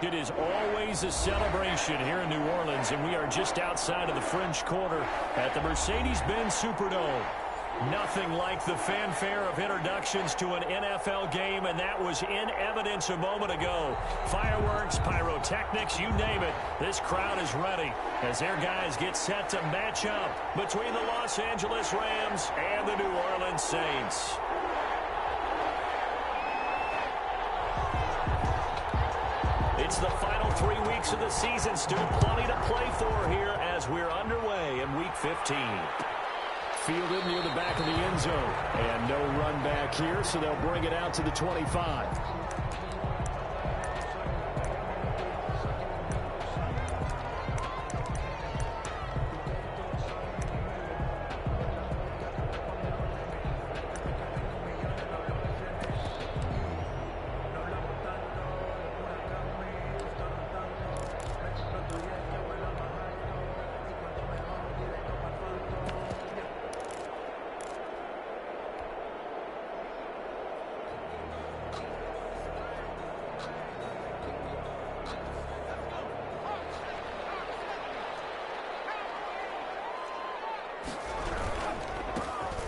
It is always a celebration here in New Orleans, and we are just outside of the French Quarter at the Mercedes-Benz Superdome. Nothing like the fanfare of introductions to an NFL game, and that was in evidence a moment ago. Fireworks, pyrotechnics, you name it. This crowd is ready as their guys get set to match up between the Los Angeles Rams and the New Orleans Saints. It's the final 3 weeks of the season. Still plenty to play for here as we're underway in Week 15. Fielded near the back of the end zone. And no run back here, so they'll bring it out to the 25.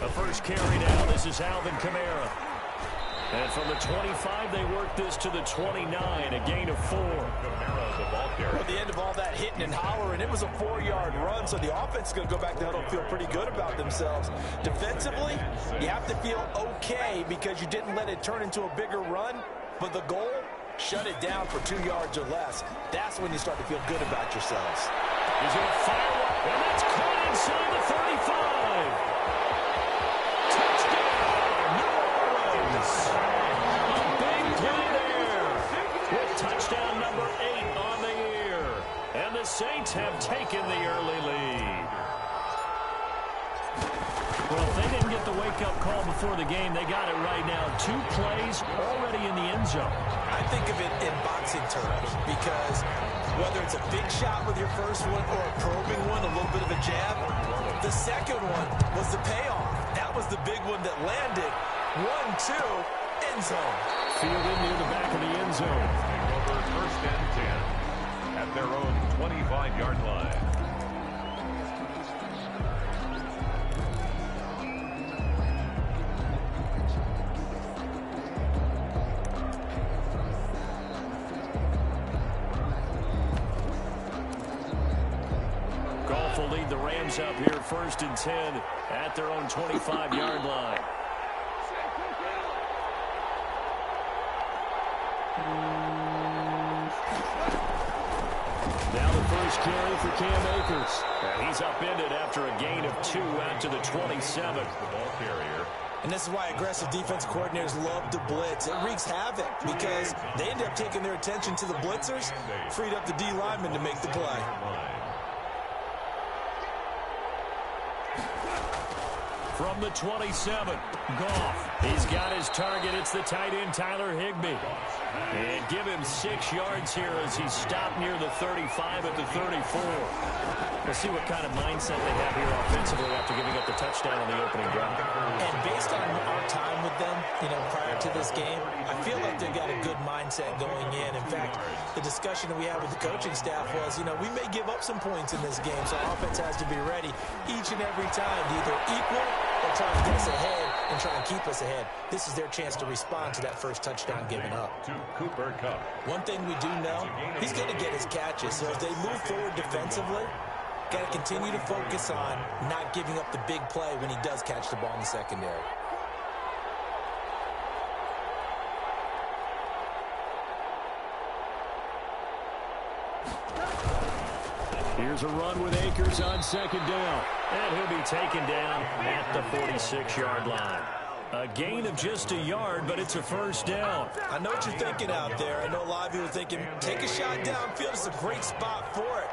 The first carry now, this is Alvin Kamara. And from the 25, they work this to the 29, a gain of 4. At the end of all that hitting and hollering, it was a 4-yard run, so the offense is going to go back to the huddle and feel pretty good about themselves. Defensively, you have to feel okay because you didn't let it turn into a bigger run, but the goal, shut it down for 2 yards or less. That's when you start to feel good about yourselves. He's going to fire up, and that's caught inside the 35. A big play there with touchdown number 8 on the year. And the Saints have taken the early lead. Well, if they didn't get the wake-up call before the game, they got it right now. 2 plays already in the end zone. I think of it in boxing terms because whether it's a big shot with your first one or a probing one, a little bit of a jab, the second one was the payoff. That was the big one that landed. 1-2, end zone. Fielded near the back of the end zone. Over first and 10 at their own 25-yard line. Goff will lead the Rams up here first and 10 at their own 25-yard line. Now the first carry for Cam Akers. And he's upended after a gain of 2 out to the 27. The ball carrier. And this is why aggressive defense coordinators love to blitz. It wreaks havoc because they end up taking their attention to the blitzers, freed up the D lineman to make the play. From the 27, Goff. He's got his target. It's the tight end, Tyler Higbee. And give him 6 yards here as he's stopped near the 35 at the 34. We'll see what kind of mindset they have here offensively after giving up the touchdown on the opening drive. And based on our time with them, prior to this game, I feel like they've got a good mindset going in. In fact, the discussion that we had with the coaching staff was, we may give up some points in this game, so our offense has to be ready each and every time to either equal or try to get us ahead and try and keep us ahead. This is their chance to respond to that first touchdown given up. To Cooper Kupp. One thing we do know, he's going to get his catches. So as they move forward defensively, got to continue to focus on not giving up the big play when he does catch the ball in the secondary. Here's a run with Akers on second down. And he'll be taken down at the 46-yard line. A gain of just a yard, but it's a first down. I know what you're thinking out there. I know a lot of you are thinking, take a shot downfield. It's a great spot for it.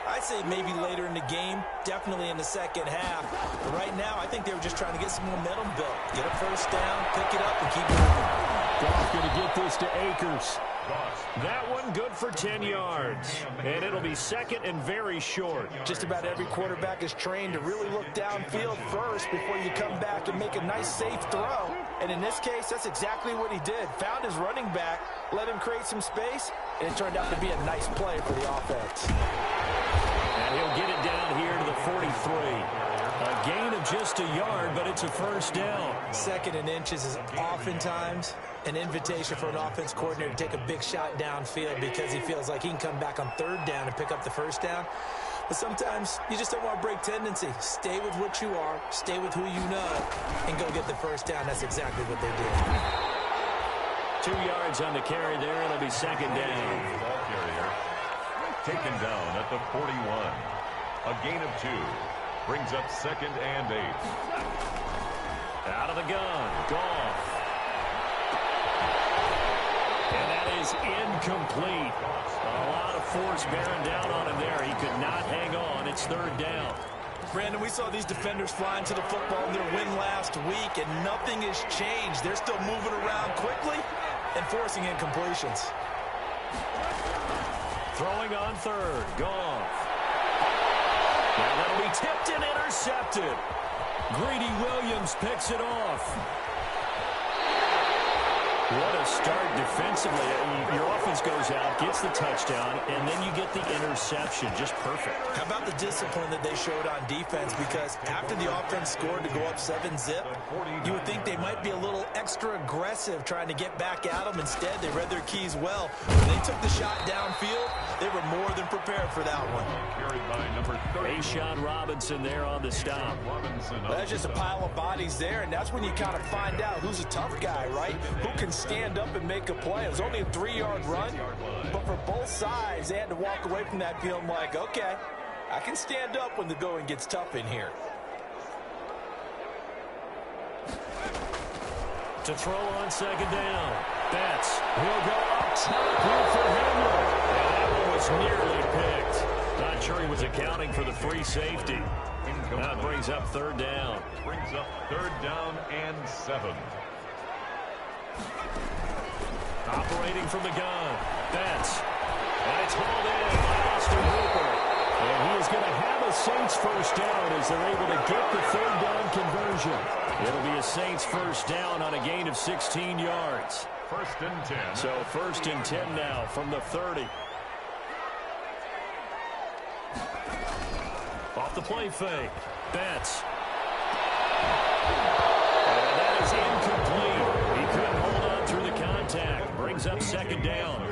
I'd say maybe later in the game, definitely in the second half. But right now, I think they were just trying to get some momentum built. Get a first down, pick it up, and keep moving. Goff going to get this to Akers. That one good for 10 yards. And it'll be second and very short. Just about every quarterback is trained to really look downfield first before you come back and make a nice, safe throw. And in this case, that's exactly what he did. Found his running back, let him create some space, and it turned out to be a nice play for the offense. And he'll get it down here to the 43. A gain of just a yard, but it's a first down. Second and inches is oftentimes an invitation for an offense coordinator to take a big shot downfield because he feels like he can come back on third down and pick up the first down. But sometimes you just don't want to break tendency. Stay with what you are, stay with who you know, and go get the first down. That's exactly what they did. 2 yards on the carry there. It'll be second down. Ball carrier taken down at the 41. A gain of 2. Brings up second and 8. Out of the gun. Goff. And that is incomplete. A lot of force bearing down on him there. He could not hang on. It's third down. Brandon, we saw these defenders flying to the football in their win last week, and nothing has changed. They're still moving around quickly and forcing incompletions. Throwing on third. Goff. Now that'll be tipped and intercepted. Greedy Williams picks it off. What a start defensively. Your offense goes out, gets the touchdown, and then you get the interception. Just perfect. How about the discipline that they showed on defense? Because after the offense scored to go up 7-zip, you would think they might be a little extra aggressive trying to get back at them. Instead, they read their keys well. When they took the shot downfield, they were more than prepared for that one. Carried by number 30. A'Shawn Robinson there on the stop. That's just a pile of bodies there, and that's when you kind of find out who's a tough guy, right? Who can stand up and make a play. It was only a 3-yard run, but for both sides, they had to walk away from that feeling like, okay, I can stand up when the going gets tough in here. To throw on second down. Betts will go up top here for Henry. And that one was nearly picked. Not sure he was accounting for the free safety. That brings up third down. Brings up third down and 7. Operating from the gun. Betts. And it's hauled in by Austin Hooper. And he is going to have a Saints first down as they're able to get the third down conversion. It'll be a Saints first down on a gain of 16 yards. First and 10. So first and 10 now from the 30. Off the play fake. Betts. And that is incomplete. He couldn't hold on through the contact. Brings up second down.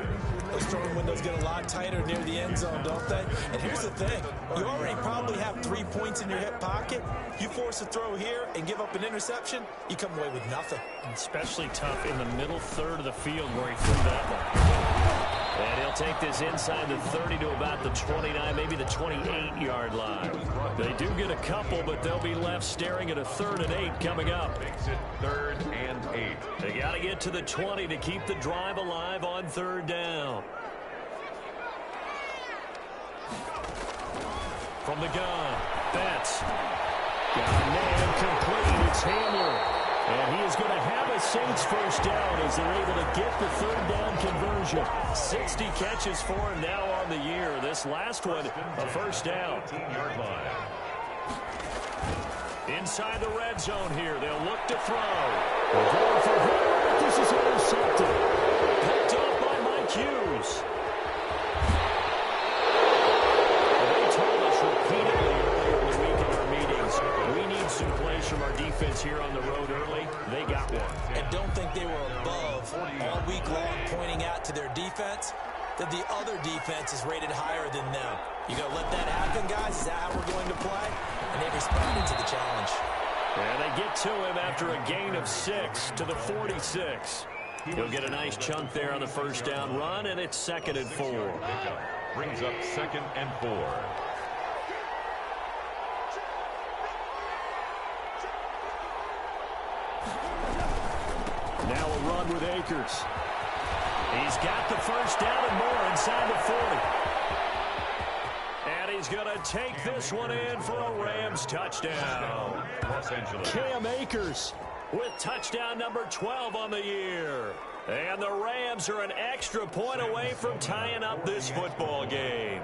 Those throwing windows get a lot tighter near the end zone, don't they? And here's the thing. You already probably have 3 points in your hip pocket. You force a throw here and give up an interception, you come away with nothing. Especially tough in the middle third of the field where he threw that one. And he'll take this inside the 30 to about the 29, maybe the 28-yard line. They do get a couple, but they'll be left staring at a 3rd and 8 coming up. Makes it 3rd and 8. They got to get to the 20 to keep the drive alive on third down. From the gun, Betts. Got a man complete. It's Hamler. And he is going to have a Saints first down as they're able to get the third down conversion. 60 catches for him now on the year. This last one, a first down. 15-yard line. Inside the red zone here. They'll look to throw. Going for Herbert. This is intercepted. Picked off by Mike Hughes. They told us repeatedly earlier in the week in our meetings, we need some plays from our defense here on the road early. They got one. And don't think they were above all week long pointing out to their defense that the other defense is rated higher than them. You going to let that happen, guys? Is that how we're going to play? And they responded to the challenge. And they get to him after a gain of 6 to the 46. He'll get a nice chunk there on the first down run, and it's 2nd and 4. Brings up 2nd and 4. Now a run with Akers. He's got the first down and more inside the 40. And he's going to take this one in for a Rams touchdown. Los Angeles. Cam Akers with touchdown number 12 on the year. And the Rams are an extra point away from tying up this football game.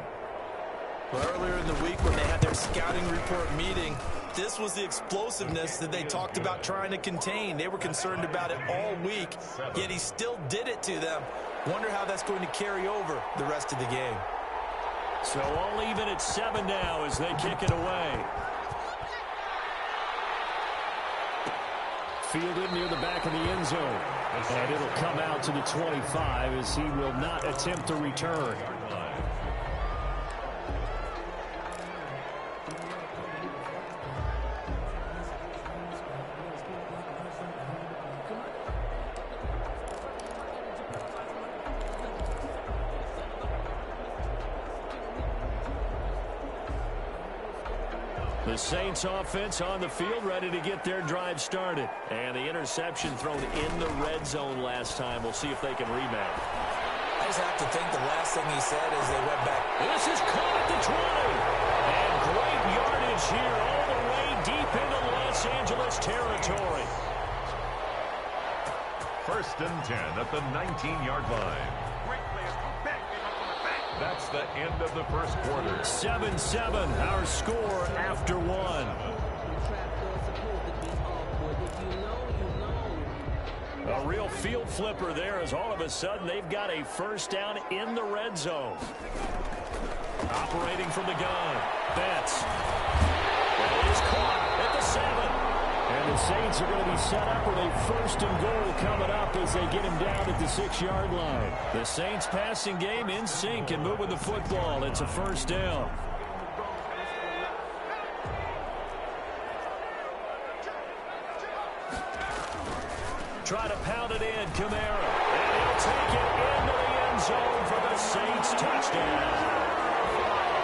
Well, earlier in the week when they had their scouting report meeting, this was the explosiveness that they talked about trying to contain. They were concerned about it all week, yet he still did it to them. Wonder how that's going to carry over the rest of the game. So all even at 7 now as they kick it away. Fielded near the back of the end zone. And it'll come out to the 25 as he will not attempt to return. The Saints offense on the field, ready to get their drive started. And the interception thrown in the red zone last time. We'll see if they can rebound. I just have to think the last thing he said as they went back. This is caught at the 20. And great yardage here all the way deep into Los Angeles territory. 1st and 10 at the 19-yard line. That's the end of the first quarter. 7-7, our score after 1. A real field flipper there as all of a sudden they've got a first down in the red zone. Operating from the gun. Betts. It is caught at the 7. And the Saints are going to be set up with a 1st and goal coming up as they get him down at the 6-yard line. The Saints passing game in sync and moving the football. It's a 1st down. Try to pound it in, Kamara. And he'll take it into the end zone for the Saints touchdown.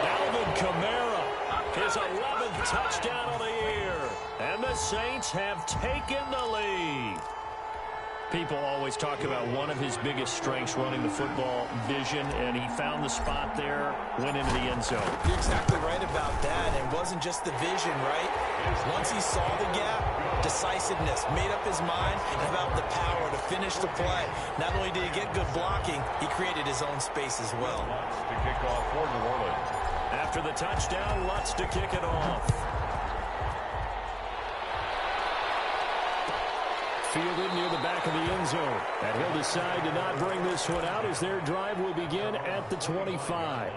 Alvin Kamara, his 11th touchdown of the year. And the Saints have taken the lead. People always talk about one of his biggest strengths running the football, vision, and he found the spot there, went into the end zone. You're exactly right about that. It wasn't just the vision, right? Once he saw the gap, decisiveness, made up his mind, and about the power to finish the play. Not only did he get good blocking, he created his own space as well. To kick off for New Orleans. After the touchdown, Lutz to kick it off. Fielded near the back of the end zone. And he'll decide to not bring this one out as their drive will begin at the 25.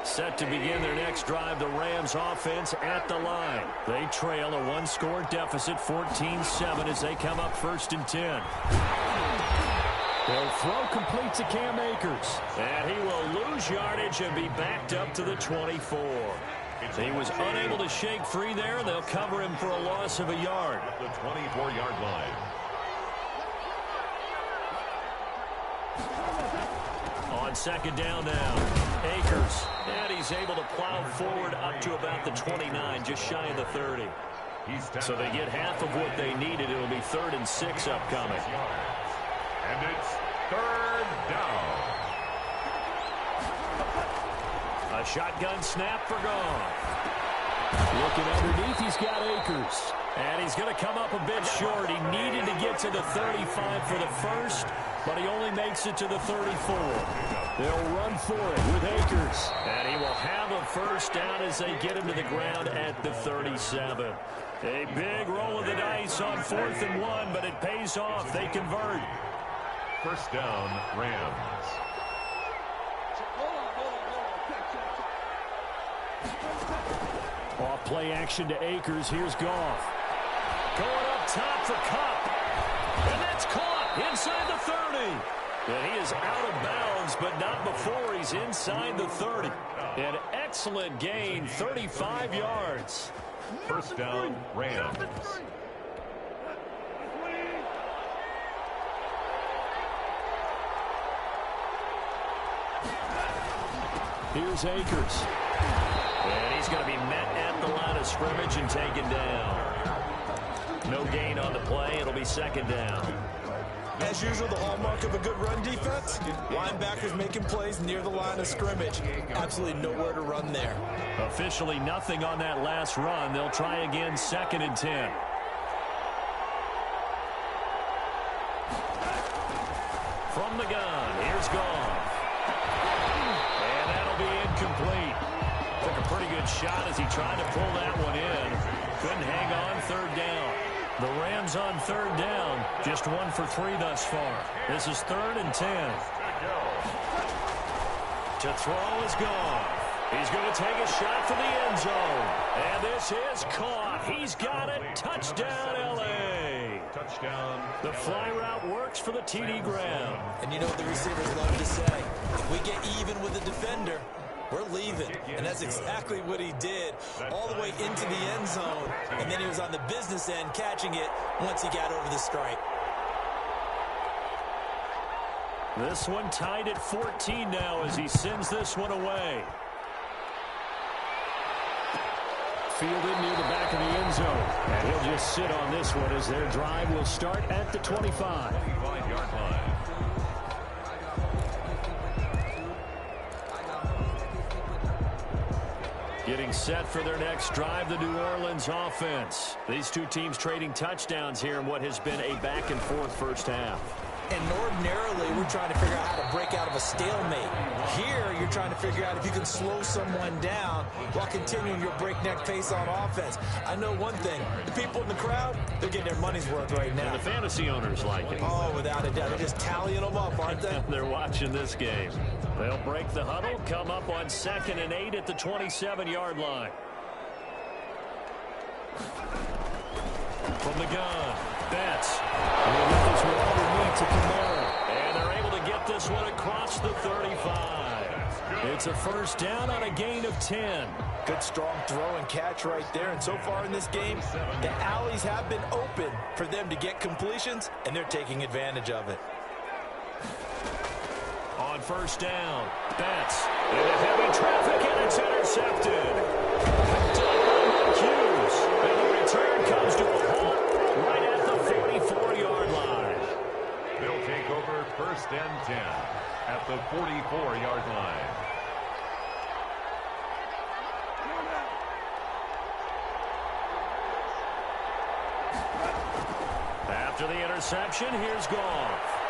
Set to begin their next drive, the Rams offense at the line. They trail a one-score deficit, 14-7 as they come up 1st and 10. They'll throw complete to Cam Akers. And he will lose yardage and be backed up to the 24. He was unable to shake free there, and they'll cover him for a loss of a yard. The 24-yard line. On 2nd down now. Akers, and he's able to plow forward up to about the 29, just shy of the 30. So they get half of what they needed. It'll be 3rd and 6 upcoming. And it's 3rd down. A shotgun snap for Goff. Looking underneath, he's got Akers. And he's going to come up a bit short. He needed to get to the 35 for the first, but he only makes it to the 34. They'll run for it with Akers. And he will have a 1st down as they get him to the ground at the 37. A big roll of the dice on 4th and 1, but it pays off. They convert. 1st down, Rams. Off play action to Akers. Here's Goff. Going up top for Kupp. And that's caught inside the 30. And he is out of bounds, but not before he's inside the 30. An excellent gain, 35 yards. 1st down, Rams. Here's Akers. And he's going to be met at the line of scrimmage and taken down. No gain on the play. It'll be 2nd down. As usual, the hallmark of a good run defense, linebackers making plays near the line of scrimmage. Absolutely nowhere to run there. Officially nothing on that last run. They'll try again, 2nd and 10. From the gun, here's Goff. And that'll be incomplete. Took a pretty good shot as he tried to pull that one in. Couldn't hang on, 3rd down. The Rams on 3rd down, just 1 for 3 thus far. This is 3rd and 10. To throw is Goff. He's going to take a shot for the end zone. And this is caught. He's got it. Touchdown, L.A. Touchdown. The fly route works for the TD Graham. And you know what the receivers love to say? If we get even with the defender, we're leaving. And that's exactly what he did, all the way into the end zone. And then he was on the business end catching it once he got over the stripe. This one tied at 14 now as he sends this one away. Fielded near the back of the end zone. And he'll just sit on this one as their drive will start at the 25. 25-yard line. Getting set for their next drive, the New Orleans offense. These two teams trading touchdowns here in what has been a back-and-forth first half. And ordinarily, we're trying to figure out how to break out of a stalemate. Here, you're trying to figure out if you can slow someone down while continuing your breakneck pace on offense. I know one thing. The people in the crowd, they're getting their money's worth right now. And the fantasy owners like it. Oh, without a doubt. They're just tallying them up, aren't they? They're watching this game. They'll break the huddle, come up on 2nd and 8 at the 27-yard line. From the gun, Betts. We'll get this one underneath to Kamara. And they're able to get this one across the 35. It's a first down on a gain of 10. Good strong throw and catch right there. And so far in this game, the alleys have been open for them to get completions, and they're taking advantage of it. On first down, Betts into heavy traffic, and it's intercepted. Hughes, and the return comes to a halt right at the 44-yard line. They'll take over 1st and 10 at the 44-yard line. After the interception, here's Goff.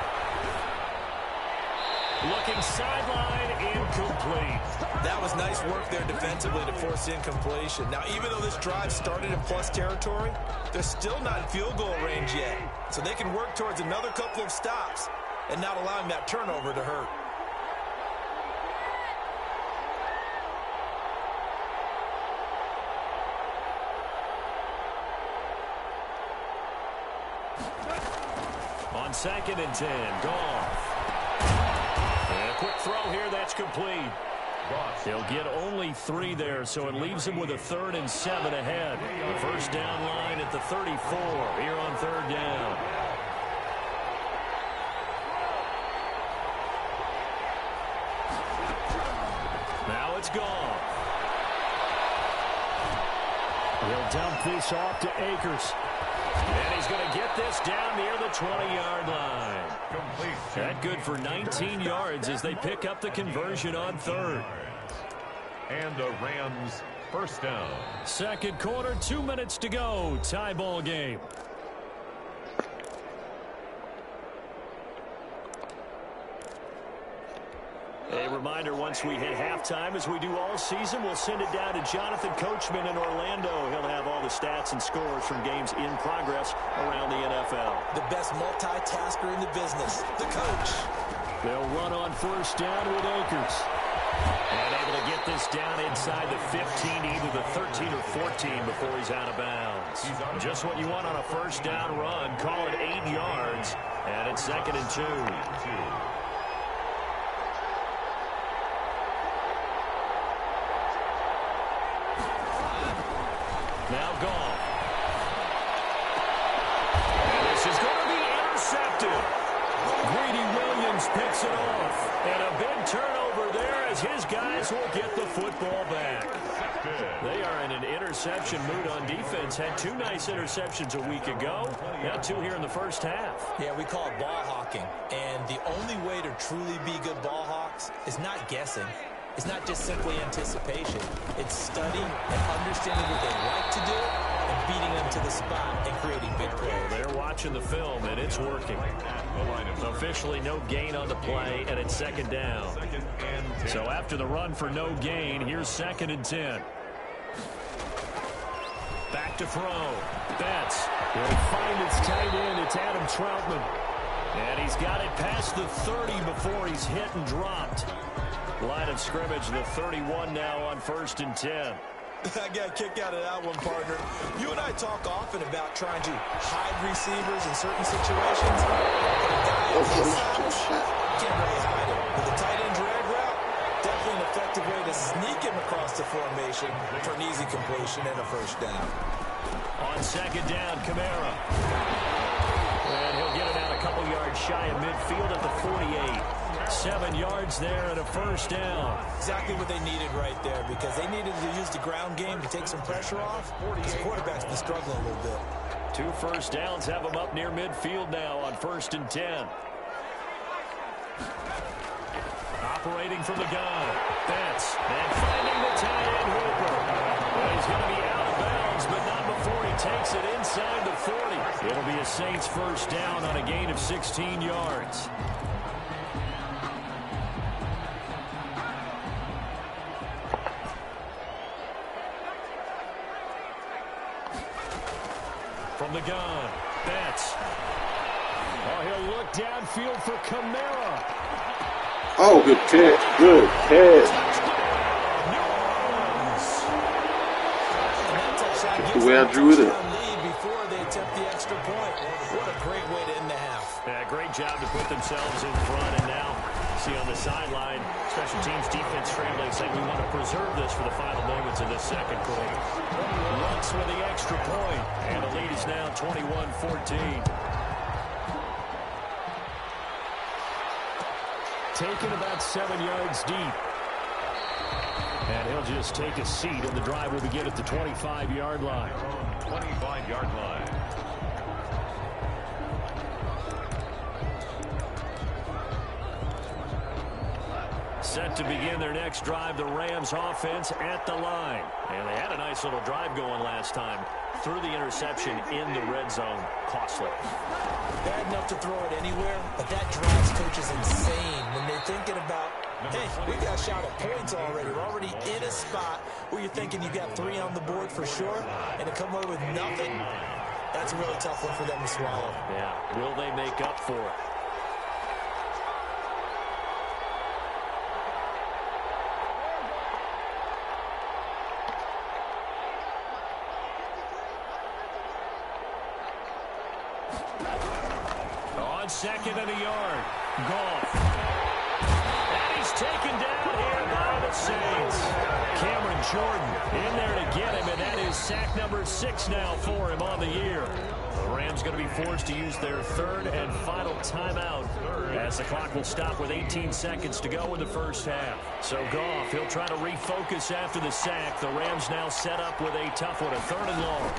Looking sideline, incomplete. That was nice work there defensively to force incompletion. Now, even though this drive started in plus territory, they're still not in field goal range yet. So they can work towards another couple of stops and not allowing that turnover to hurt. On 2nd and 10, Goff. And a quick throw here, that's complete. He'll get only 3 there, so it leaves him with a 3rd and 7 ahead. The first down line at the 34 here on 3rd down. Now it's Goff. He'll dump this off to Akers. And he's going to get this down near the 20-yard line. That good for 19 yards as they pick up the conversion on 3rd. And a Rams first down. 2nd quarter, 2 minutes to go. Tie ball game. A reminder, once we hit halftime, as we do all season, we'll send it down to Jonathan Coachman in Orlando. He'll have all the stats and scores from games in progress around the NFL. The best multitasker in the business, the coach. They'll run on first down with Akers. And able to get this down inside the 15, either the 13 or 14 before he's out of bounds. Just what you want on a first down run. Call it 8 yards. And it's 2nd and 2. Now Goff. And this is going to be intercepted. Greedy Williams picks it off. And a big turnover there as his guys will get the football back. They are in an interception mood on defense. Had 2 nice interceptions a week ago. Now 2 here in the first half. Yeah, we call it ball hawking. And the only way to truly be good ball hawks is not guessing. It's not just simply anticipation. It's studying and understanding what they like to do and beating them to the spot and creating big plays. They're watching the film, and it's working. Officially no gain on the play, and it's 2nd down. So after the run for no gain, here's 2nd and 10. Back to throw. Betts will find its tight end. It's Adam Troutman. And he's got it past the 30 before he's hit and dropped. Line of scrimmage, the 31 now on 1st and 10. I got a kick out of that one, partner. You and I talk often about trying to hide receivers in certain situations. Can't really hide him. With a tight end drag route, definitely an effective way to sneak him across the formation for an easy completion and a 1st down. On 2nd down, Kamara. And he'll get it out a couple yards shy of midfield at the 48. 7 yards there and a 1st down. Exactly what they needed right there, because they needed to use the ground game to take some pressure off. The quarterback's been struggling a little bit. 2 1st downs have them up near midfield now on 1st and 10. Operating from the gun. Betts. And finding the tight end Hooper. Well, he's going to be out of bounds, but not before he takes it inside the 40. It'll be a Saints 1st down on a gain of 16 yards. From the gun, Betts. Oh, he'll look downfield for Kamara. Oh, good catch. Good catch. That's the way I drew it up. Before they attempt the extra point. What a great way to end the half. Yeah, great job to put themselves in front, and now see on the sideline, special teams defense scrambling, saying we want to preserve this for the final moments of this 2nd quarter. Looks with the extra point, and the lead is now 21-14. Taken about 7 yards deep. And he'll just take a seat, and the drive will begin at the 25-yard line. 25-yard line. Set to begin their next drive, the Rams offense at the line. And they had a nice little drive going last time. Threw the interception in the red zone. Costly. Bad enough to throw it anywhere, but that drives coaches insane when they're thinking about, hey, we got a shot at points already. We're already in a spot where you're thinking you got 3 on the board for sure, and to come away with nothing, that's a really tough one for them to swallow. Yeah, will they make up for it? On 2nd and a yard. Goff. And he's taken down here by the Saints. Cameron Jordan in there to get him, and that is sack number 6 now for him on the year. The Rams going to be forced to use their 3rd and final timeout as the clock will stop with 18 seconds to go in the 1st half. So Goff, he'll try to refocus after the sack. The Rams now set up with a tough one, a 3rd and long.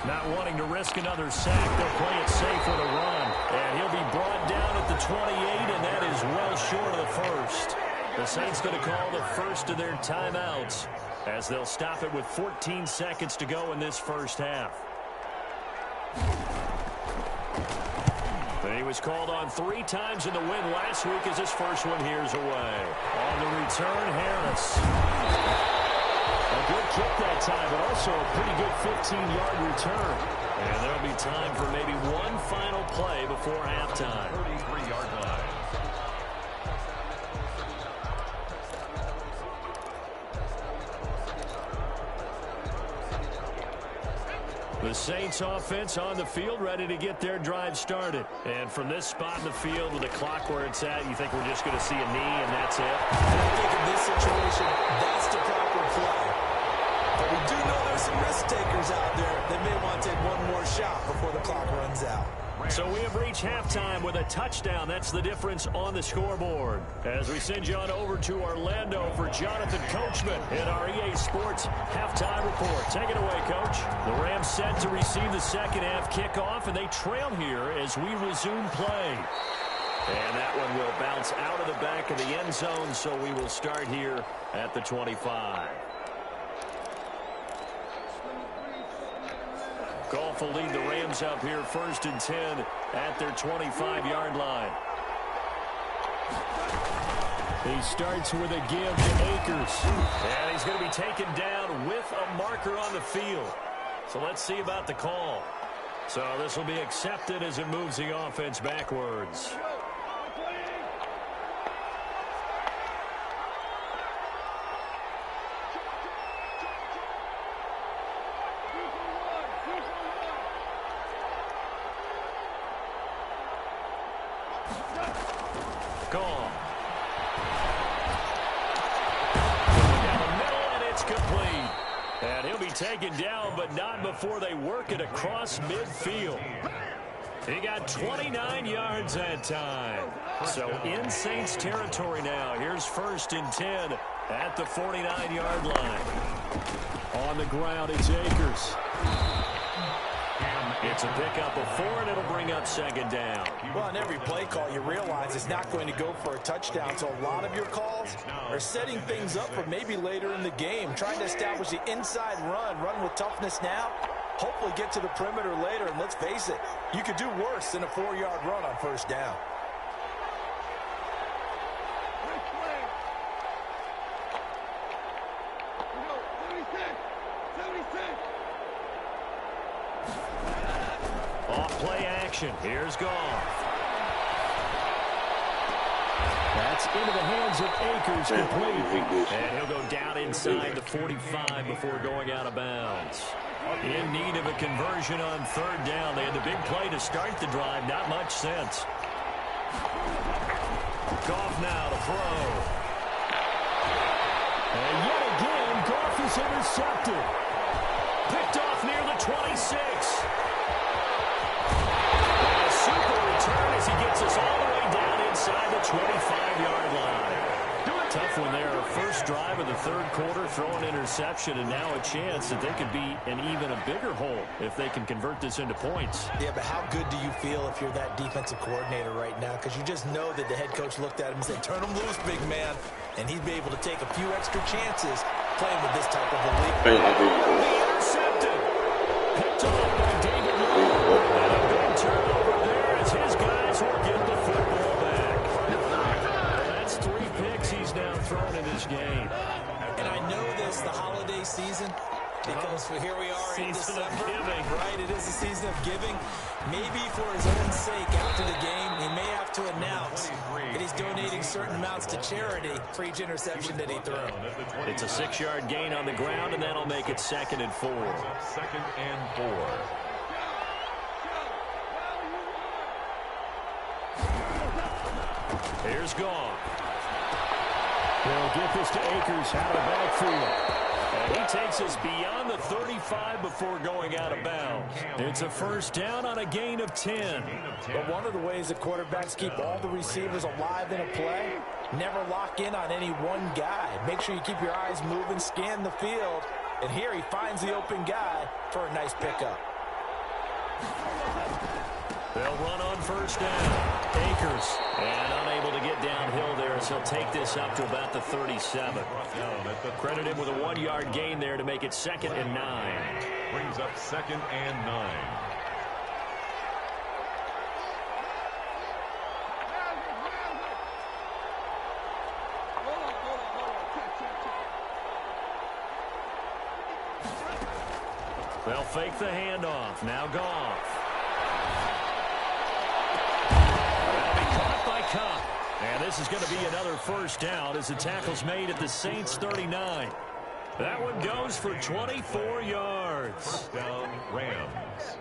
Not wanting to risk another sack, they'll play it safe with a run. And he'll be brought down at the 28, and that is well short of the 1st. The Saints going to call the 1st of their timeouts as they'll stop it with 14 seconds to go in this 1st half. He was called on 3 times in the win last week as his first one here's away. On the return, Harris. A good kick that time, but also a pretty good 15-yard return. And there'll be time for maybe one final play before halftime. 33-yard line. The Saints offense on the field, ready to get their drive started. And from this spot in the field with the clock where it's at, you think we're just going to see a knee and that's it? I think in this situation, that's the proper play. But we do know there's some risk takers out there that may want to take one more shot before the clock runs out. So we have reached reach halftime with a touchdown. That's the difference on the scoreboard. As we send you on over to Orlando for Jonathan Coachman in our EA Sports halftime report. Take it away, Coach. The Rams set to receive the second half kickoff, and they trail here as we resume play. And that one will bounce out of the back of the end zone, so we will start here at the 25. Goff will lead the Rams up here 1st and 10 at their 25-yard line. He starts with a give to Akers. And he's going to be taken down with a marker on the field. So let's see about the call. So this will be accepted as it moves the offense backwards. Gone. Down the middle, and it's complete. And he'll be taken down, but not before they work it across midfield. He got 29 yards that time. So in Saints territory now. Here's 1st and 10 at the 49-yard line. On the ground, it's Akers. It's a pickup of 4, and it'll bring up 2nd down. Well, on every play call, you realize it's not going to go for a touchdown. So a lot of your calls are setting things up for maybe later in the game, trying to establish the inside run with toughness now, hopefully get to the perimeter later. And let's face it, you could do worse than a 4-yard run on 1st down. Play action. Here's Goff. That's into the hands of Akers, complete. And he'll go down inside the 45 before going out of bounds. In need of a conversion on 3rd down. They had the big play to start the drive. Not much sense. Goff now to throw. And yet again, Goff is intercepted. Picked off near the 26. As he gets us all the way down inside the 25-yard line. Tough one there. First drive of the 3rd quarter, throw an interception, and now a chance that they could be in even a bigger hole if they can convert this into points. Yeah, but how good do you feel if you're that defensive coordinator right now? Because you just know that the head coach looked at him and said, turn him loose, big man. And he'd be able to take a few extra chances playing with this type of a league. Intercepted. Picked off by David Moore. And a big turnover there as his guys will get the football back. That's 3 picks he's now thrown in this game. And I know this, the holiday season, because here we are in December. Right, it is a season of giving. Maybe for his own sake after the game, he may have to announce that he's donating certain amounts to charity for each interception that he threw. It's a 6-yard gain on the ground, and that'll make it 2nd and 4. 2nd and 4. Here's Goff. They'll get this to Akers out of the backfield. And he takes us beyond the 35 before going out of bounds. It's a 1st down on a gain of 10. But one of the ways that quarterbacks keep all the receivers alive in a play, never lock in on any one guy. Make sure you keep your eyes moving, scan the field. And here he finds the open guy for a nice pickup. They'll run on 1st down. Akers, and unable to get downhill there as he'll take this up to about the 37. Credit him with a 1-yard gain there to make it 2nd and 9. Brings up 2nd and 9. They'll fake the handoff. Now Goff. Cup. And this is going to be another 1st down as the tackle's made at the Saints 39. That one goes for 24 yards. 1st down, Rams.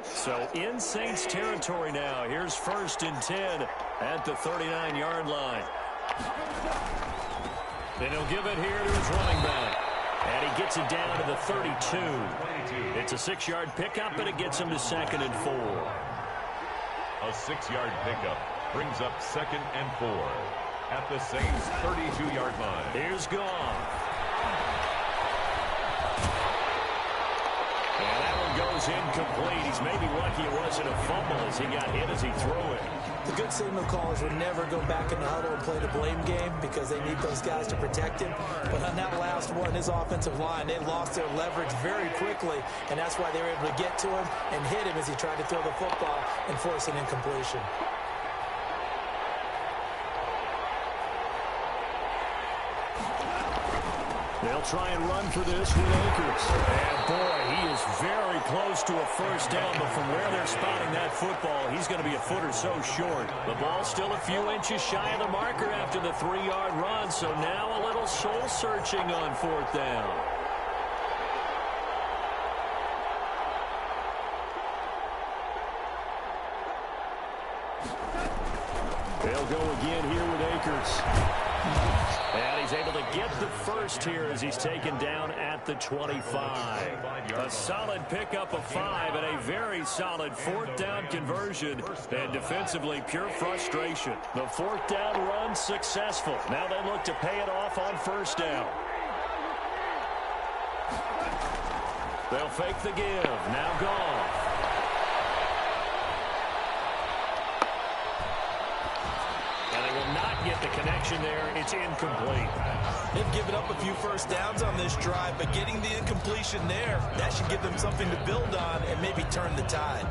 So in Saints territory now. Here's 1st and 10 at the 39-yard line. Then he'll give it here to his running back. And he gets it down to the 32. It's a 6-yard pickup, and it gets him to 2nd and 4. A 6-yard pickup brings up 2nd and 4 at the Saints' 32-yard line. Here's Goff. And that one goes incomplete. He's maybe lucky it wasn't a fumble as he got hit as he threw it. The good signal callers would never go back in the huddle and play the blame game because they need those guys to protect him. But on that last one, his offensive line, they lost their leverage very quickly, and that's why they were able to get to him and hit him as he tried to throw the football and force an incompletion. They'll try and run for this with Akers. And boy, he is very close to a first down, but from where they're spotting that football, he's going to be a foot or so short. The ball's still a few inches shy of the marker after the 3-yard run, so now a little soul-searching on 4th down. They'll go again here with Akers. And he's able to get the first here as he's taken down at the 25. A solid pickup of 5 and a very solid 4th down conversion. And defensively, pure frustration. The 4th down run successful. Now they look to pay it off on 1st down. They'll fake the give. Now Goff. Get the connection there. It's incomplete. They've given up a few first downs on this drive, but getting the incompletion there, that should give them something to build on and maybe turn the tide.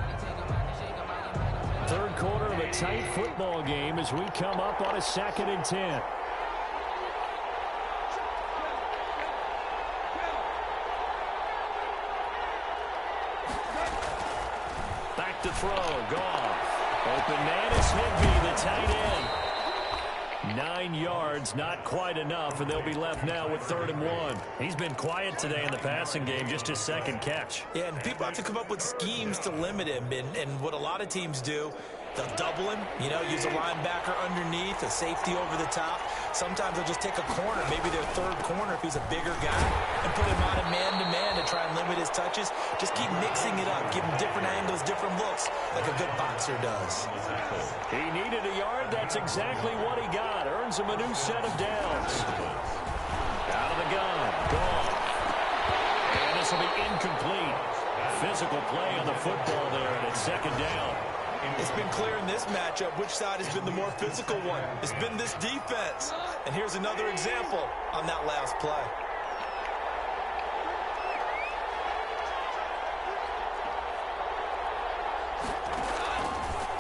3rd quarter of a tight football game as we come up on a 2nd and 10. Back to throw. Goff. Open man is Higbee, the tight end. 9 yards, not quite enough, and they'll be left now with 3rd and 1. He's been quiet today in the passing game, just his 2nd catch. Yeah, and people have to come up with schemes to limit him, and what a lot of teams do, they'll double him, use a linebacker underneath, a safety over the top. Sometimes they'll just take a corner, maybe their 3rd corner if he's a bigger guy, and put him on a man-to-man to try and limit his touches. Just keep mixing it up, give him different angles, different looks, like a good boxer does. He needed a yard. That's exactly what he got. Earns him a new set of downs. Out of the gun. Goff. And this will be incomplete. Physical play on the football there, and it's 2nd down. It's been clear in this matchup which side has been the more physical one. It's been this defense. And here's another example on that last play.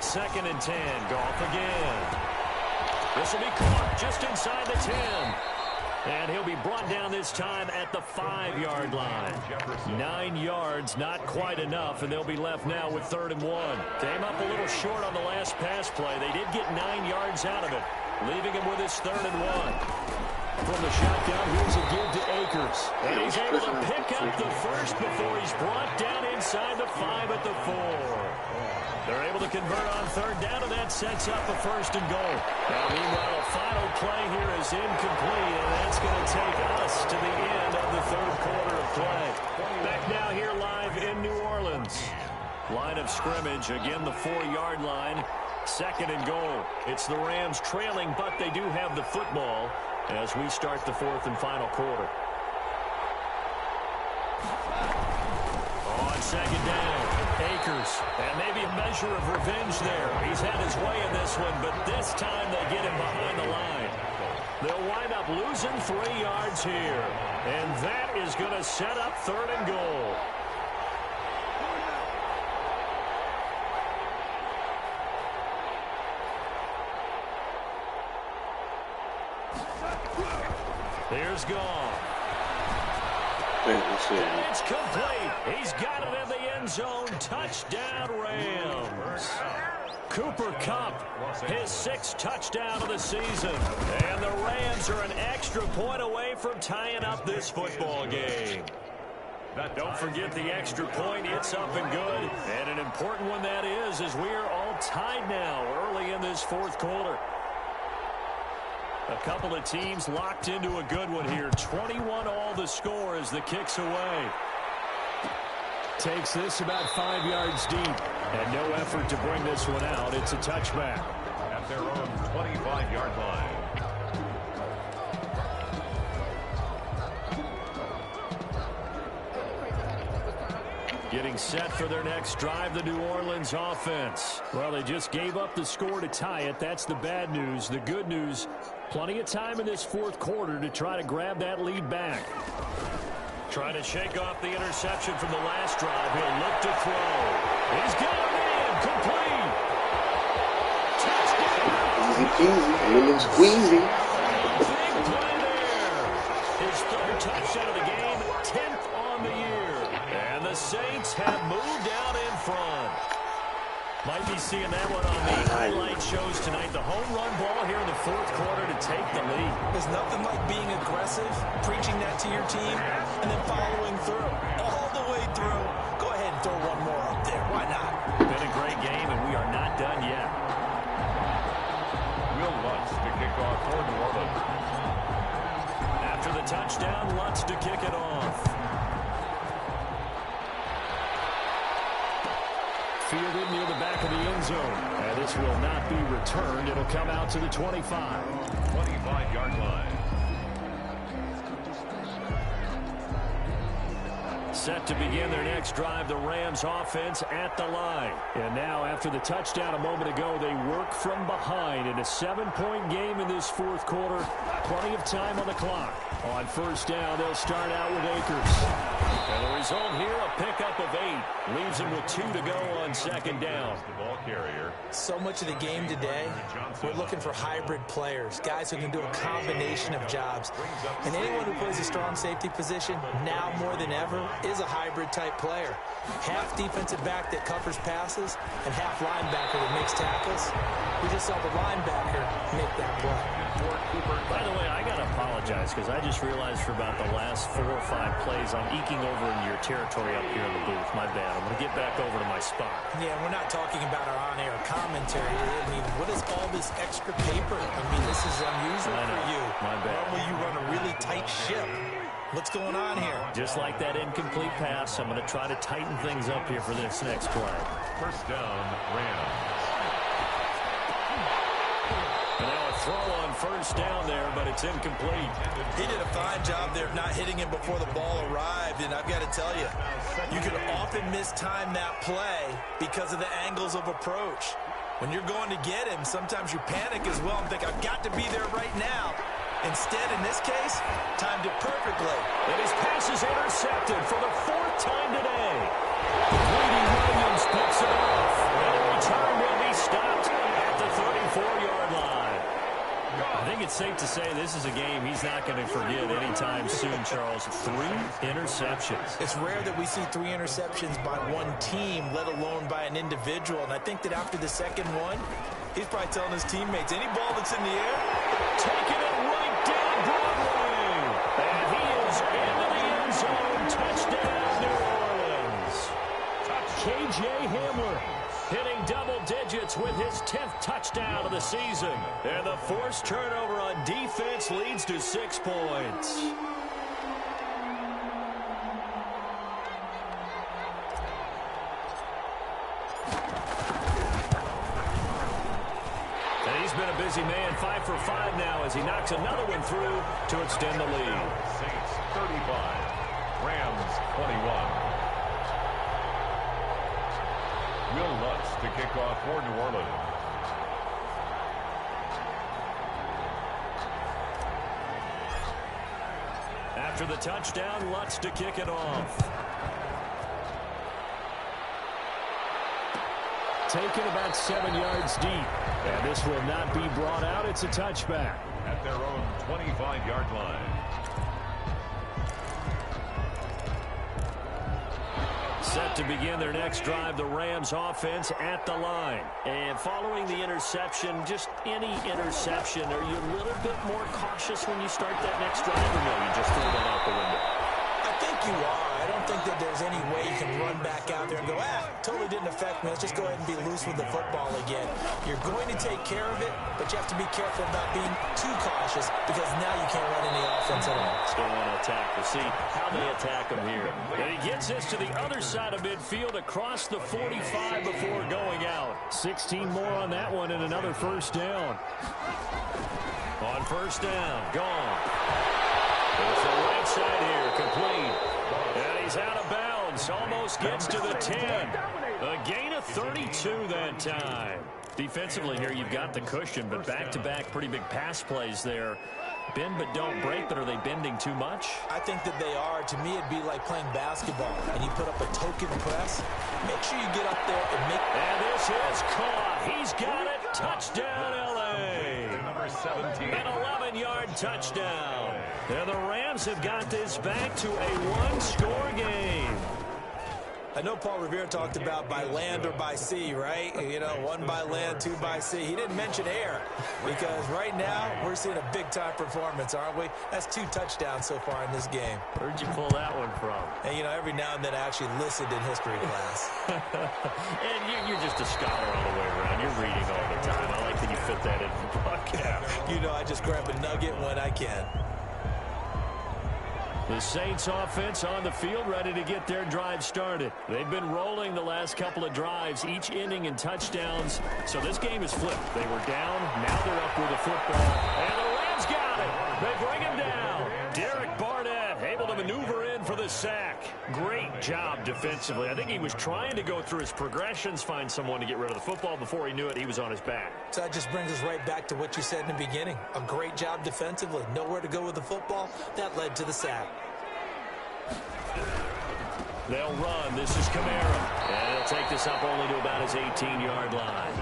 Second and 10. Goff again. This will be caught just inside the 10. And he'll be brought down this time at the 5-yard line. 9 yards, not quite enough, and they'll be left now with 3rd and 1. Came up a little short on the last pass play. They did get 9 yards out of it, leaving him with his 3rd and 1. From the shotgun, here's a give to Akers. And he's able to pick up the first before he's brought down inside the 5 at the 4. They're able to convert on 3rd down, and that sets up a 1st and goal. Now, meanwhile, a final play here is incomplete, and that's going to take us to the end of the 3rd quarter of play. Back now here live in New Orleans. Line of scrimmage, again the 4-yard line. 2nd and goal. It's the Rams trailing, but they do have the football as we start the 4th and final quarter. On 2nd down. Akers, and maybe a measure of revenge there. He's had his way in this one, but this time they get him behind the line. They'll wind up losing 3 yards here, and that is going to set up 3rd and goal. Here's Goff. And it's complete. He's got it in the end zone. Touchdown, Rams. Cooper Kupp, his 6th touchdown of the season. And the Rams are an extra point away from tying up this football game. Don't forget the extra point. It's up and good. And an important one that is, as we are all tied now early in this 4th quarter. A couple of teams locked into a good one here. 21 all the score as the kick's away. Takes this about 5 yards deep. And no effort to bring this one out. It's a touchback. At their own 25-yard line. Getting set for their next drive, the New Orleans offense. Well, they just gave up the score to tie it. That's the bad news. The good news, plenty of time in this fourth quarter to try to grab that lead back. Trying to shake off the interception from the last drive. He'll look to throw. He's got it in. Complete. Touchdown. Easy peasy, lemon squeezy. Big play there. His third touchdown of the game, 10th on the year. And the Saints have moved out in front. Might be seeing that one on the highlight shows tonight. The home run ball here in the fourth quarter to take the lead. There's nothing like being aggressive, preaching that to your team, and then following through. All the way through. Go ahead and throw one more up there. Why not? Been a great game, and we are not done yet. Will Lutz to kick off for New Orleans. After the touchdown, Lutz to kick it off. Fielded near the back of the end zone. And this will not be returned. It'll come out to the 25. 25-yard line. Set to begin their next drive, the Rams offense at the line. And now after the touchdown a moment ago, they work from behind in a 7-point game in this fourth quarter. Plenty of time on the clock. On first down, they'll start out with Akers. And the result here, a pickup of 8. Leaves them with 2 to go on second down. The ball carrier. So much of the game today, we're looking for hybrid players, guys who can do a combination of jobs. And anyone who plays a strong safety position, now more than ever, is a hybrid-type player. Half defensive back that covers passes and half linebacker that makes tackles. We just saw the linebacker make that play. By the way, I got to apologize because I just realized for about the last 4 or 5 plays I'm eking over into your territory up here in the booth. My bad. I'm going to get back over to my spot. Yeah, we're not talking about our on-air commentary. I mean, what is all this extra paper? I mean, this is unusual for you. My bad. Normally you run a really tight ship. What's going on here? Just like that incomplete pass, I'm going to try to tighten things up here for this next play. First down, Rams. And now a throw on first down there, but it's incomplete. He did a fine job there of not hitting him before the ball arrived, and I've got to tell you, you can often mistime that play because of the angles of approach. When you're going to get him, sometimes you panic as well and think, I've got to be there right now. Instead, in this case, timed it perfectly. And his pass is intercepted for the 4th time today. Brady Williams picks it off. And the return will be stopped at the 34-yard line. I think it's safe to say this is a game he's not going to forget anytime soon, Charles. 3 interceptions. It's rare that we see 3 interceptions by one team, let alone by an individual. And I think that after the second one, he's probably telling his teammates, any ball that's in the air, taking it right down Broadway. And he is into the end zone. Touchdown, New Orleans. K.J. Hamler hitting double digits with his 10th touchdown of the season. And the forced turnover on defense leads to 6 points. Been a busy man, 5 for 5 now as he knocks another one through to extend the lead. Saints 35, Rams 21. Will Lutz to kick off for New Orleans. After the touchdown, Lutz to kick it off. Taken about 7 yards deep. And this will not be brought out. It's a touchback. At their own 25-yard line. Set to begin their next drive, the Rams offense at the line. And following the interception, just any interception, are you a little bit more cautious when you start that next drive, or no, you just throw that out the window? I think you are. I don't think that there's any way you can run back out there and go, totally didn't affect me. Let's just go ahead and be loose with the football again. You're going to take care of it, but you have to be careful about being too cautious because now you can't run any offense at all. Still want to attack. We'll see how they attack him here. And he gets this to the other side of midfield across the 45 before going out. 16 more on that one and another first down. On first down, gone. It's the right side here, complete. And he's out of bounds, almost gets to the 10. A gain of 32 that time. Defensively here, you've got the cushion, but back-to-back pretty big pass plays there. Bend but don't break, but are they bending too much? I think that they are. To me, it'd be like playing basketball, and you put up a token press. Make sure you get up there and make... And this is caught. He's got it. Touchdown, L.A. Number 17. An 11-yard touchdown. And the Rams have got this back to a one-score game. I know Paul Revere talked about by land or by sea, right? You know, one by land, two by sea. He didn't mention air because right now we're seeing a big-time performance, aren't we? That's 2 touchdowns so far in this game. Where'd you pull that one from? And, you know, every now and then I actually listened in history class. And you're just a scholar all the way around. You're reading all the time. I like that you fit that in for broadcast. You know, I just grab a nugget when I can. The Saints offense on the field, ready to get their drive started. They've been rolling the last couple of drives, each inning in touchdowns. So this game is flipped. They were down, now they're up with the football. And the Rams got it. They bring him down. Derek Barnett able to maneuver in for the sack. Great job defensively. I think he was trying to go through his progressions, find someone to get rid of the football. Before he knew it, he was on his back. So that just brings us right back to what you said in the beginning. A great job defensively. Nowhere to go with the football. That led to the sack. They'll run. This is Kamara. And he'll take this up only to about his 18-yard line.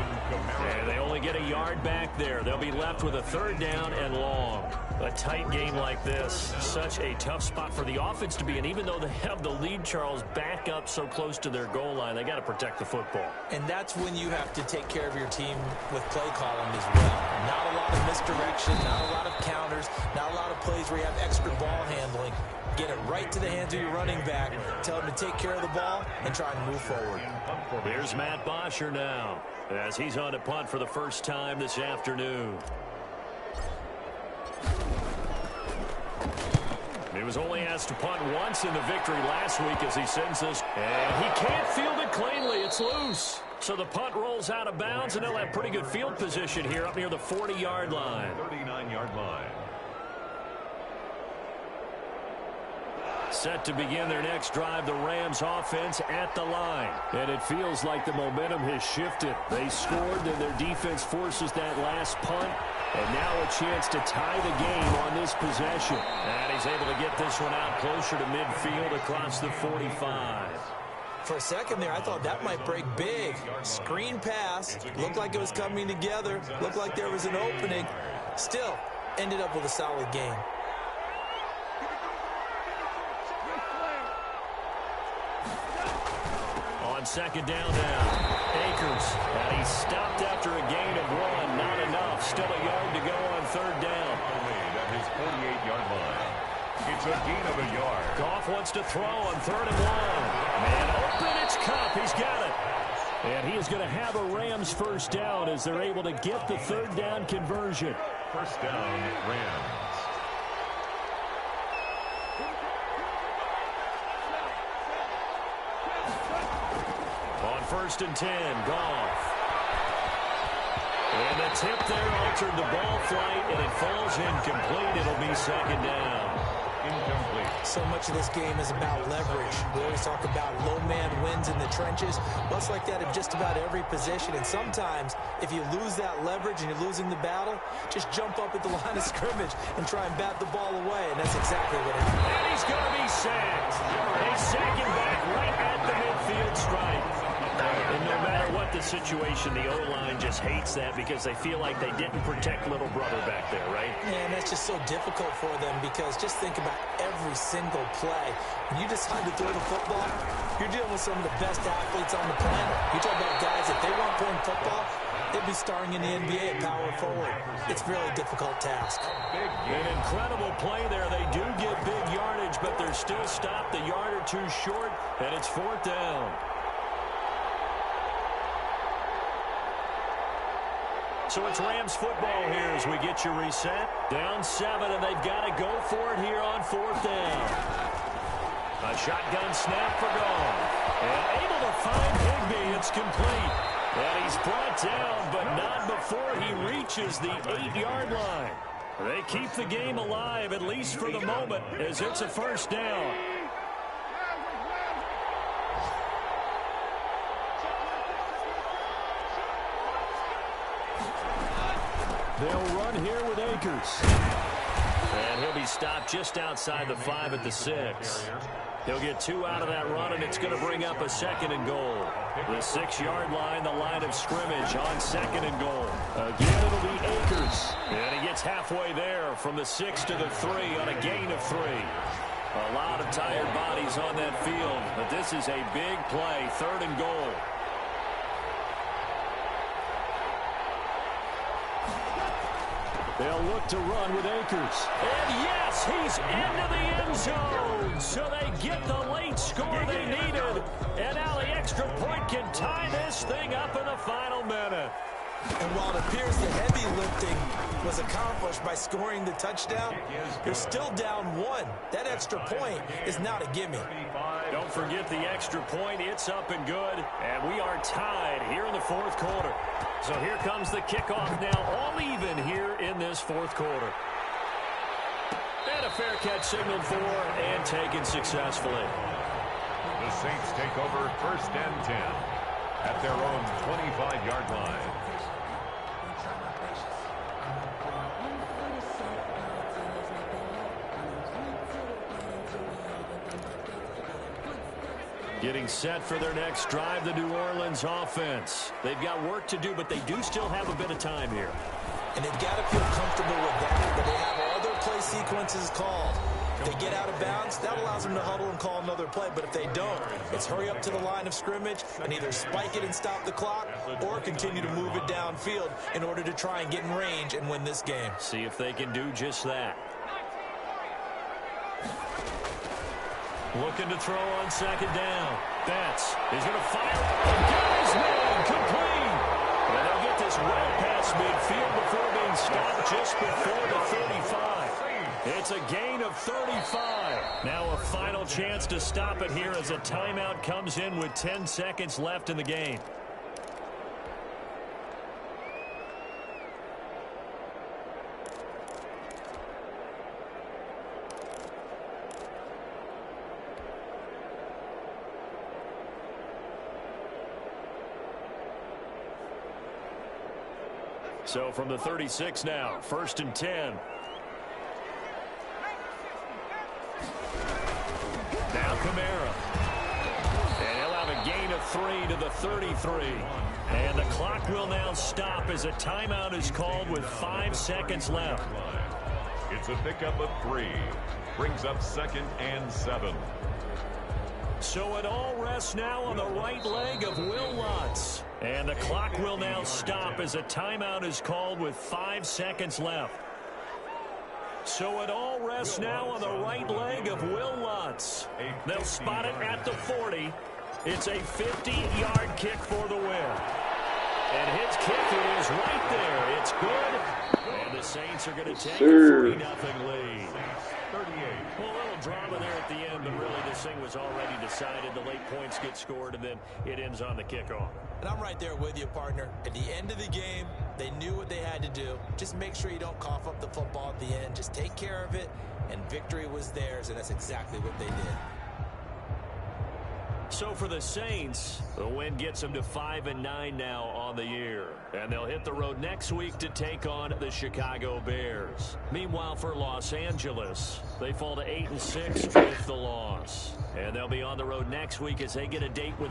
And they only get a yard back there. They'll be left with a third down and long. A tight game like this, such a tough spot for the offense to be in. Even though they have the lead, Charles, back up so close to their goal line, they got to protect the football. And that's when you have to take care of your team with play calling as well. Not a lot of misdirection, not a lot of counters, not a lot of plays where you have extra ball handling. Get it right to the hands of your running back. Tell him to take care of the ball and try and move forward. Here's Matt Bosher now as he's on to punt for the first time this afternoon. He was only asked to punt once in the victory last week as he sends this. And he can't field it cleanly. It's loose. So the punt rolls out of bounds, and they'll have pretty good field position here up near the 40-yard line. 39-yard line. Set to begin their next drive, the Rams offense at the line. And it feels like the momentum has shifted. They scored, then their defense forces that last punt. And now a chance to tie the game on this possession. And he's able to get this one out closer to midfield across the 45. For a second there, I thought that might break big. Screen pass. Looked like it was coming together. Looked like there was an opening. Still, ended up with a solid game. On second down now, Akers. And he stopped after a gain of 1. Not enough. Still a yard to go on third down. At his 48-yard line. It's a gain of a yard. Goff wants to throw on 3rd and 1. Man open, it's Kupp. He's got it. And he is going to have a Rams first down as they're able to get the third down conversion. First down, Rams. On 1st and 10, Goff. And the tip there altered the ball flight, and it falls incomplete. It'll be second down. Incomplete. So much of this game is about leverage. We always talk about low man wins in the trenches. Well, it's like that in just about every position. And sometimes, if you lose that leverage and you're losing the battle, just jump up at the line of scrimmage and try and bat the ball away. And that's exactly what happened. And he's going to be sacked. They sack him back right at the midfield stripe. And no matter what the situation, the O-line just hates that because they feel like they didn't protect little brother back there, right? And that's just so difficult for them because just think about every single play. When you decide to throw the football, you're dealing with some of the best athletes on the planet. You talk about guys, if they weren't playing football, They'd be starring in the NBA at power forward. It's a really difficult task. An incredible play there. They do get big yardage, but they're still stopped a yard or two short, and it's 4th down. So it's Rams football here as we get you reset. Down 7, and they've got to go for it here on 4th down. A shotgun snap for Gone. And able to find Higbee. It's complete. And he's brought down, but not before he reaches the 8-yard line. They keep the game alive, at least for the moment, as it's a 1st down. They'll run here with Akers. And he'll be stopped just outside the 5 at the 6. He'll get 2 out of that run, and it's going to bring up a 2nd and goal. The 6-yard line, the line of scrimmage on 2nd and goal. Again, it'll be Akers. And he gets halfway there from the 6 to the 3 on a gain of 3. A lot of tired bodies on that field, but this is a big play, 3rd and goal. They'll look to run with Akers. And yes, he's into the end zone. So they get the late score they needed. And now the extra point can tie this thing up in the final minute. And while it appears the heavy lifting was accomplished by scoring the touchdown, you're still down 1. That extra point is not a gimme. Don't forget the extra point. It's up and good. And we are tied here in the 4th quarter. So here comes the kickoff now, all even here in this 4th quarter. And a fair catch signaled for and taken successfully. The Saints take over 1st and 10 at their own 25-yard line. Getting set for their next drive, the New Orleans offense. They've got work to do, but they do still have a bit of time here. And they've got to feel comfortable with that, but they have all their play sequences called. If they get out of bounds, that allows them to huddle and call another play. But if they don't, it's hurry up to the line of scrimmage and either spike it and stop the clock or continue to move it downfield in order to try and get in range and win this game. See if they can do just that. Looking to throw on 2nd down. Betts is going to fire. Got his man complete. And they'll get this well past midfield before being stopped just before the 35. It's a gain of 35. Now a final chance to stop it here as a timeout comes in with 10 seconds left in the game. So from the 36 now, 1st and 10. Now Kamara. And he'll have a gain of 3 to the 33. And the clock will now stop as a timeout is called with 5 seconds left. It's a pickup of 3. Brings up 2nd and 7. So it all rests now on the right leg of Will Lutz. And the clock will now stop as a timeout is called with 5 seconds left. So it all rests now on the right leg of Will Lutz. They'll spot it at the 40. It's a 50-yard kick for the win. And his kick is right there. It's good. And the Saints are going to take a 3-0 lead. 38. Well, a little drama there at the end, but really this thing was already decided. The late points get scored, and then it ends on the kickoff. And I'm right there with you, partner. At the end of the game, they knew what they had to do. Just make sure you don't cough up the football at the end. Just take care of it, and victory was theirs, and that's exactly what they did. So for the Saints, the win gets them to 5-9 now on the year. And they'll hit the road next week to take on the Chicago Bears. Meanwhile, for Los Angeles, they fall to 8-6 with the loss. And they'll be on the road next week as they get a date with